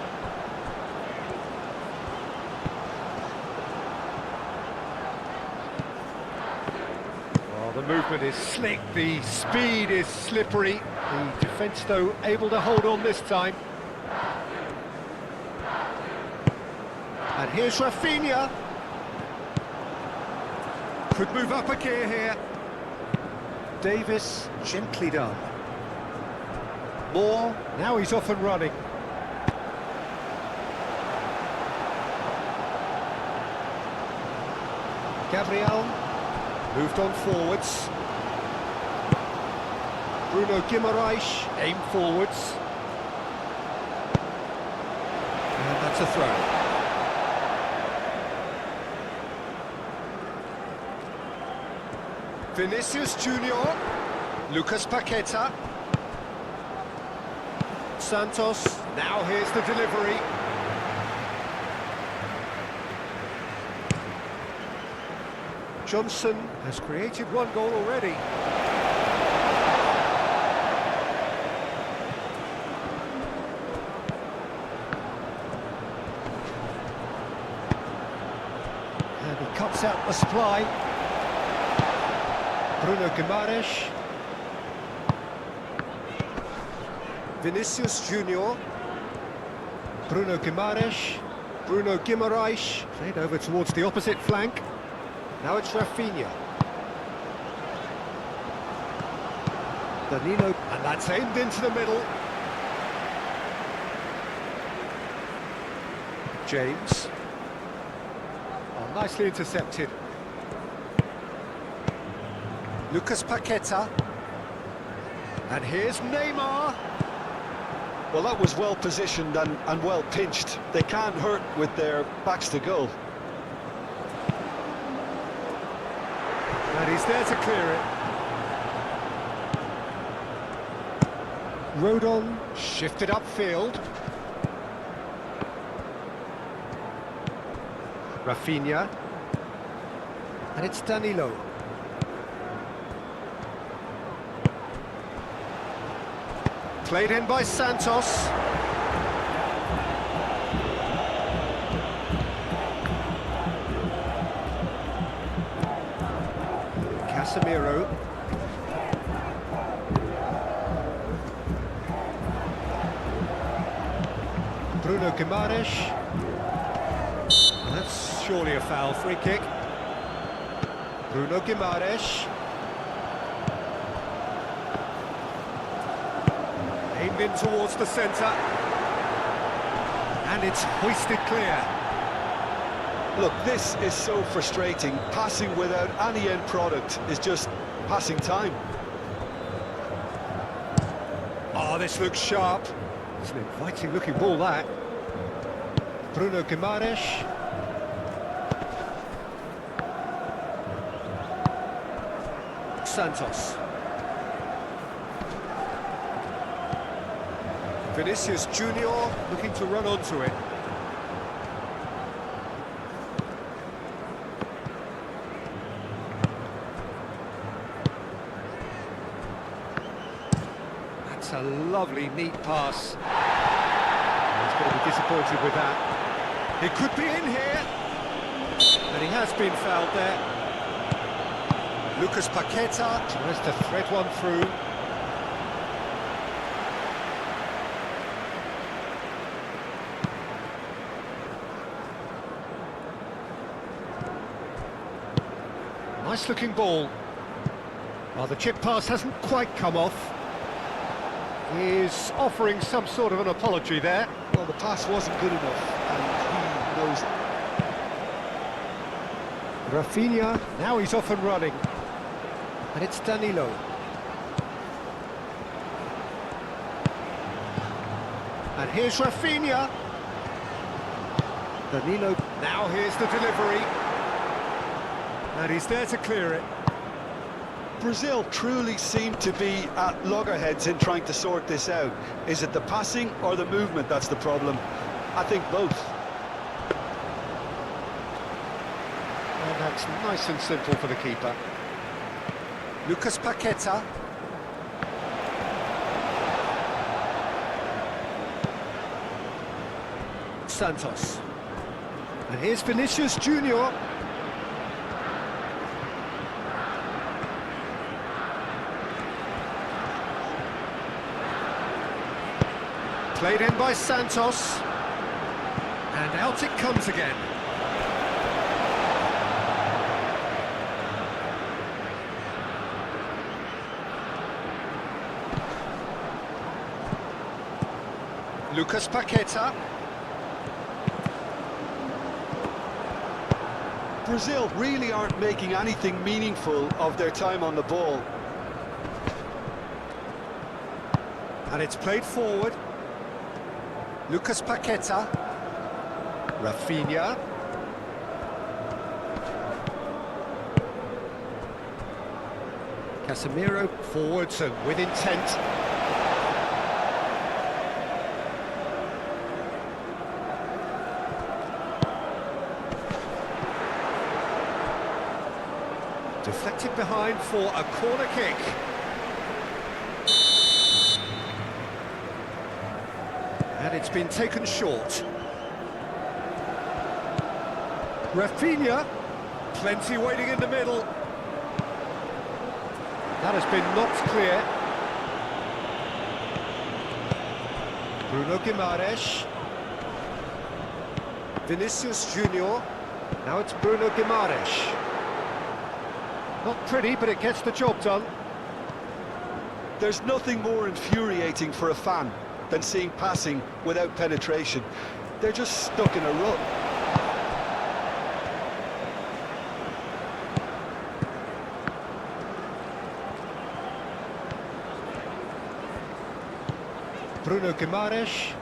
Oh, the movement is slick, the speed is slippery. The defence, though, able to hold on this time. And here's Rafinha. Could move up a gear here. Davis, gently done. Moore, now he's off and running. Gabriel, moved on forwards. Bruno Guimaraes, aimed forwards. And that's a throw. Vinicius Junior, Lucas Paqueta. Santos, now here's the delivery. Johnson has created one goal already. And he cuts out the supply. Bruno Guimaraes. Vinicius Junior. Bruno Guimaraes. Bruno Guimaraes. Played over towards the opposite flank. Now it's Rafinha. Danilo, and that's aimed into the middle. James. Oh, nicely intercepted. Lucas Paqueta. And here's Neymar.
Well, that was well positioned and well pinched. They can't hurt with their backs to goal.
And he's there to clear it. Rodon shifted upfield. Rafinha. And it's Danilo. Played in by Santos. Casemiro. Bruno Guimaraes. That's surely a foul, free kick. Bruno Guimaraes. Aimed in towards the centre. And it's hoisted clear.
Look, this is so frustrating. Passing without any end product is just passing time.
Oh, this looks sharp. It's an inviting looking ball, that. Bruno Guimaraes. Santos. Vinicius Junior looking to run onto it. That's a lovely, neat pass. He's going to be disappointed with that. He could be in here. And he has been fouled there. Lucas Paqueta tries to thread one through. Nice looking ball. Well, the chip pass hasn't quite come off. He's offering some sort of an apology there.
Well, the pass wasn't good enough, and he knows it.
Rafinha, now he's off and running. And it's Danilo. And here's Rafinha. Danilo, now here's the delivery. And he's there to clear it.
Brazil truly seem to be at loggerheads in trying to sort this out. Is it the passing or the movement that's the problem? I think both.
And that's nice and simple for the keeper. Lucas Paqueta. Santos. And here's Vinicius Junior. Played in by Santos. And out it comes again. Lucas Paqueta.
Brazil really aren't making anything meaningful of their time on the ball.
And it's played forward. Lucas Paqueta. Rafinha. Casemiro forwards and with intent. Tucked it behind for a corner kick. And it's been taken short. Rafinha, plenty waiting in the middle. That has been knocked clear. Bruno Guimaraes. Vinicius Junior. Now it's Bruno Guimaraes. Not pretty, but it gets the job done.
There's nothing more infuriating for a fan than seeing passing without penetration. They're just stuck in a rut.
Bruno Guimaraes.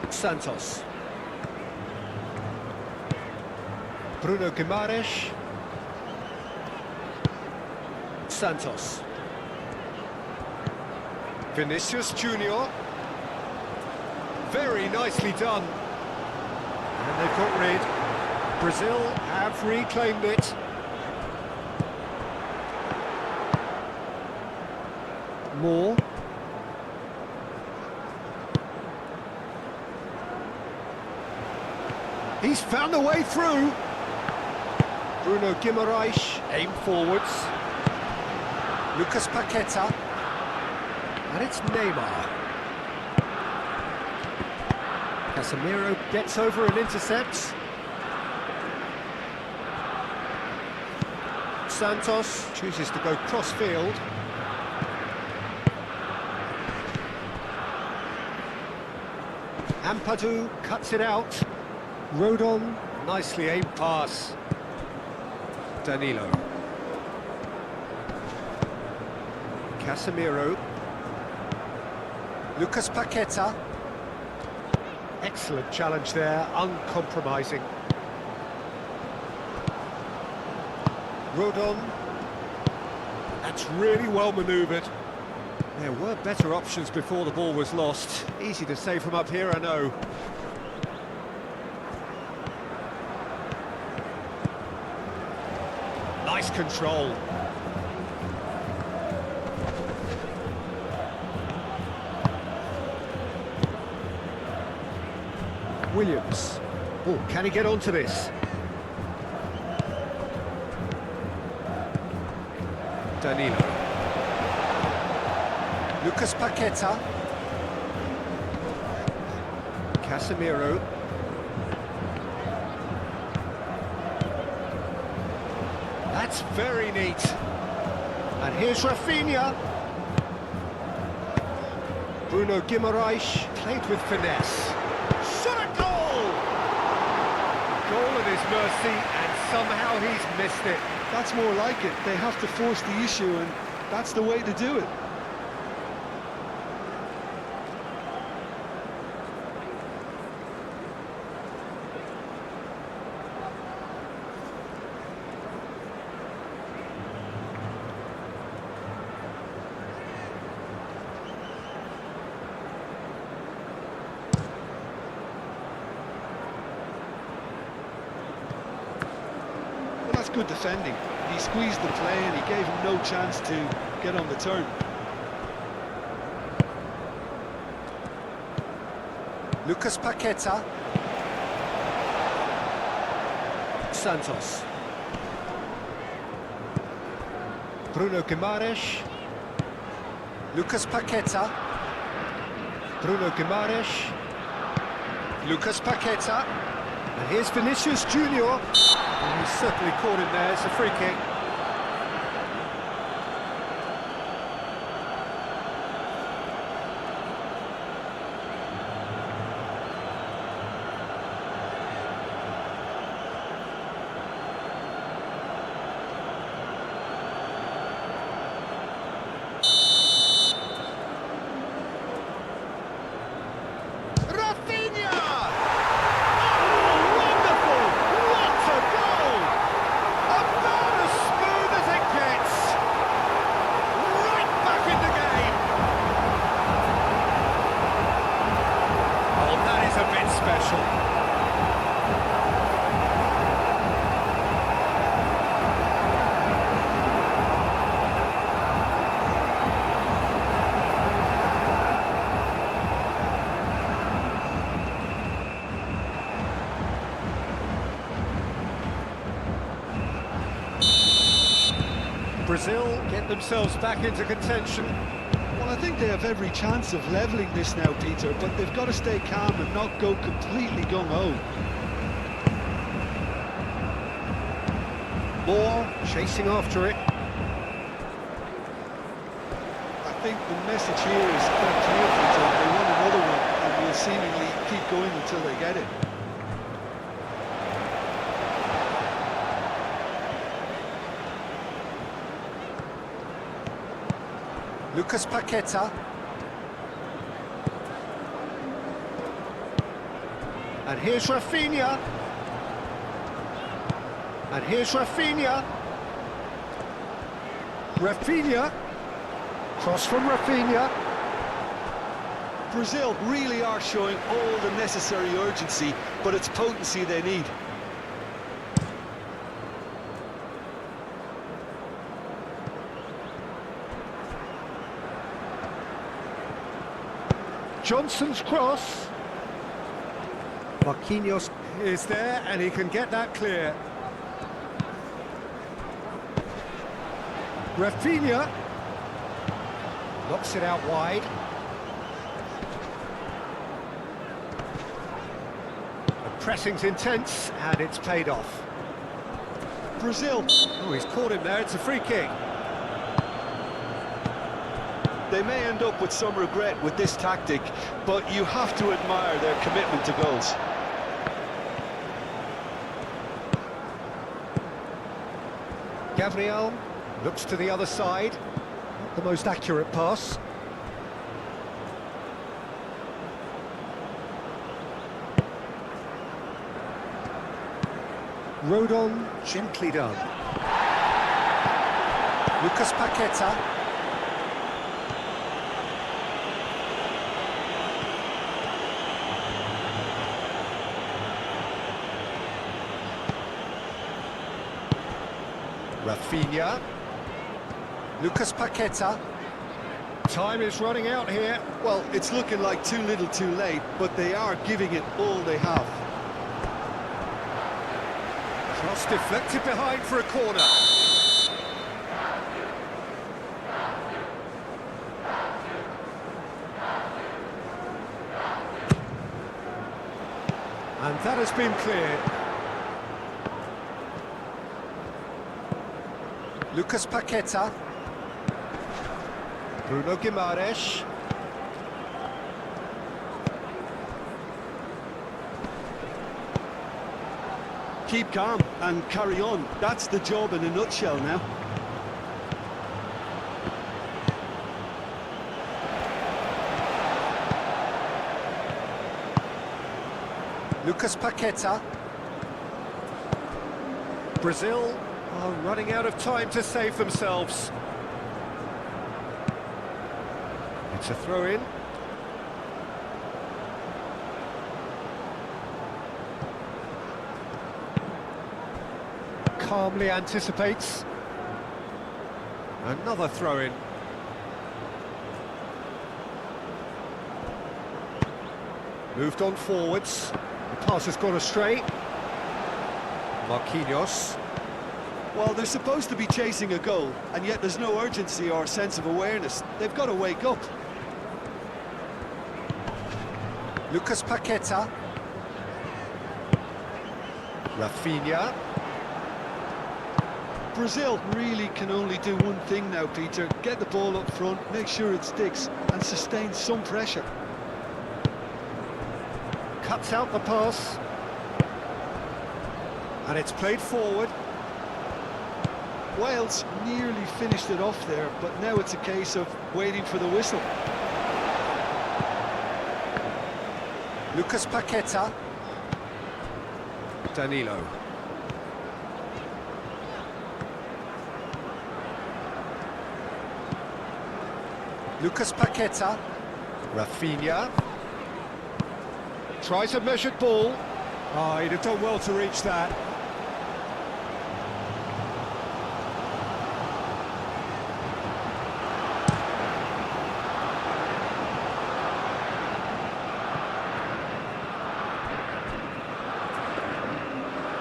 Santos. Bruno Guimaraes. Santos. Vinicius Junior. Very nicely done. And they've got rid. Brazil have reclaimed it. Moore. He's found a way through. Bruno Guimaraes, aim forwards. Lucas Paqueta. And it's Neymar. Casemiro gets over and intercepts. Santos chooses to go cross-field. Ampadu cuts it out. Rodon, nicely aimed pass. Danilo. Casemiro. Lucas Paqueta. Excellent challenge there, uncompromising. Rodon. That's really well manoeuvred. There were better options before the ball was lost. Easy to say from up here, I know. Nice control. Williams. Oh, can he get onto this? Danilo. Lucas Paqueta. Casemiro. That's very neat. And here's Rafinha. Bruno Guimaraes played with finesse. Shot a goal! Goal at his mercy, and somehow he's missed it.
That's more like it. They have to force the issue, and that's the way to do it. That's good defending. He squeezed the play and he gave him no chance to get on the turn.
Lucas Paqueta. Santos. Bruno Guimaraes. Lucas Paqueta. Bruno Guimaraes. Lucas Paqueta. And here's Vinicius Junior. And he's certainly caught him there. It's a free kick. Brazil get themselves back into contention.
Well, I think they have every chance of levelling this now, Peter, but they've got to stay calm and not go completely gung-ho.
Moore chasing after it.
I think the message here is quite clear, Peter. They want another one and will seemingly keep going until they get it.
Lucas Paqueta. And here's Rafinha. And here's Rafinha. Rafinha. Cross from Rafinha.
Brazil really are showing all the necessary urgency, but it's potency they need.
Johnson's cross. Marquinhos is there and he can get that clear. Rafinha knocks it out wide. The pressing's intense and it's paid off.
Brazil.
Oh, he's caught him there, it's a free kick.
They may end up with some regret with this tactic, but you have to admire their commitment to goals.
Gabriel looks to the other side. Not the most accurate pass. Rodon, gently done. Lucas Paqueta. Rafinha. Lucas Paqueta. Time is running out here.
Well, it's looking like too little too late, but they are giving it all they have.
Cross deflected behind for a corner. And that has been cleared. Lucas Paqueta. Bruno Guimaraes.
Keep calm and carry on. That's the job in a nutshell now.
Lucas Paqueta. Brazil are running out of time to save themselves. It's a throw-in. Calmly anticipates. Another throw-in. Moved on forwards. The pass has gone astray. Marquinhos.
Well, they're supposed to be chasing a goal, and yet there's no urgency or sense of awareness. They've got to wake up.
Lucas Paqueta. Rafinha.
Brazil really can only do one thing now, Peter. Get the ball up front, make sure it sticks, and sustain some pressure.
Cuts out the pass. And it's played forward.
Wales nearly finished it off there, but now it's a case of waiting for the whistle.
Lucas Paqueta. Danilo. Lucas Paqueta. Rafinha. Tries a measured ball. Oh, he'd have done well to reach that.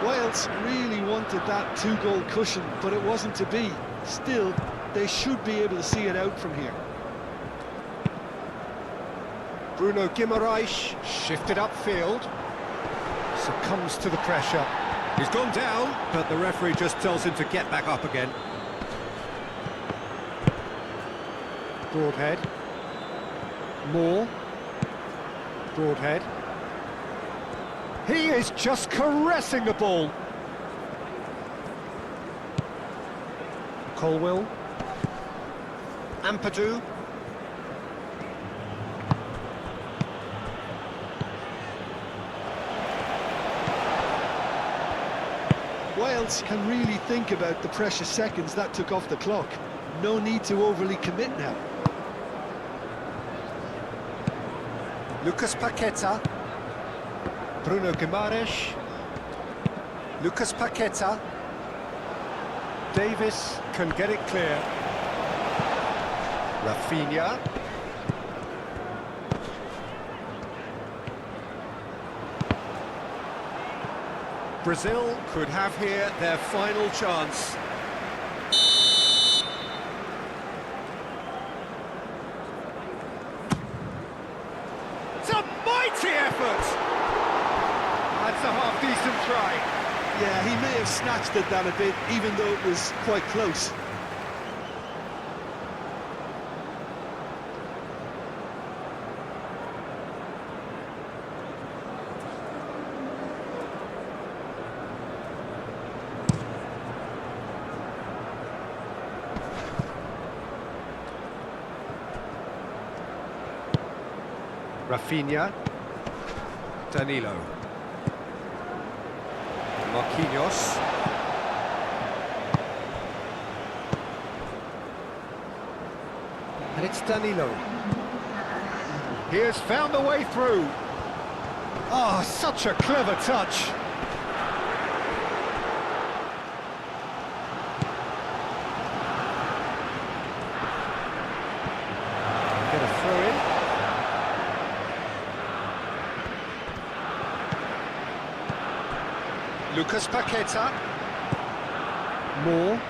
Wales really wanted that two-goal cushion, but it wasn't to be. Still, They should be able to see it out from here.
Bruno Guimaraes shifted upfield. Succumbs to the pressure. He's gone down, but the referee just tells him to get back up again. Broadhead. Moore. Broadhead. He is just caressing the ball. Colwill. Ampadu.
Wales can really think about the precious seconds that took off the clock. No need to overly commit now.
Lucas Paqueta. Bruno Guimaraes. Lucas Paqueta. Davis can get it clear. Rafinha. Brazil could have here their final chance. It's a mighty effort! That's a half-decent try.
Yeah, he may have snatched at that a bit, even though it was quite close.
Rafinha. Danilo. Marquinhos. And it's Danilo. He has found the way through. Oh, such a clever touch. Get a throw in. Lucas Paqueta. Moore.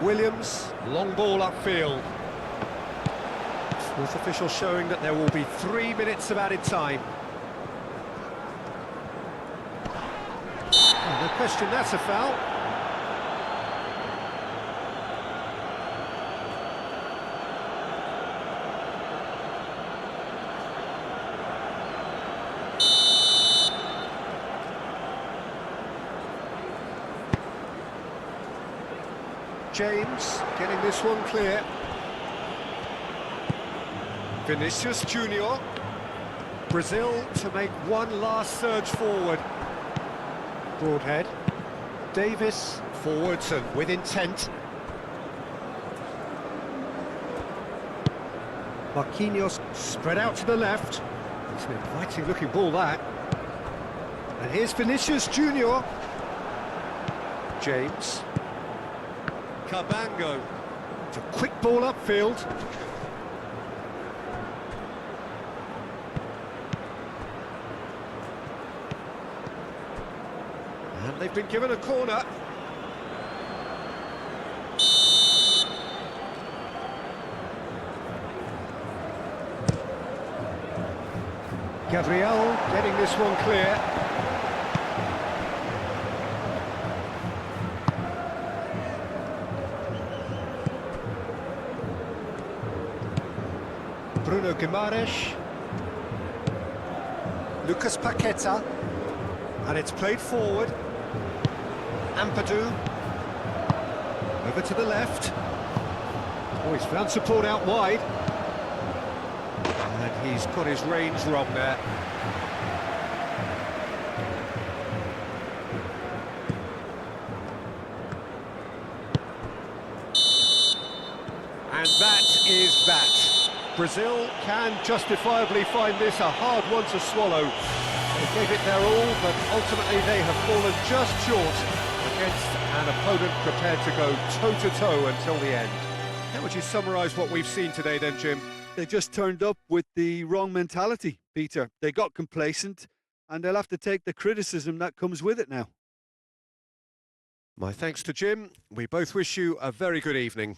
Williams, long ball upfield. Fourth official showing that there will be 3 minutes of added time. Oh, no question, that's a foul. James getting this one clear. Vinicius Junior. Brazil to make one last surge forward. Broadhead. Davis forwards and with intent. Marquinhos spread out to the left. It's an inviting looking ball, that. And here's Vinicius Junior. James. Cabango. It's a quick ball upfield. And they've been given a corner. Gabriel getting this one clear. Bruno Guimaraes. Lucas Paqueta. And it's played forward. Ampadu. Over to the left. Oh, he's found support out wide. And he's got his range wrong there. And that is that. Brazil can justifiably find this a hard one to swallow. They gave it their all, but ultimately they have fallen just short against an opponent prepared to go toe-to-toe until the end. How would you summarise what we've seen today then, Jim?
They just turned up with the wrong mentality, Peter. They got complacent. and they'll have to take the criticism that comes with it now.
My thanks to Jim. We both wish you a very good evening.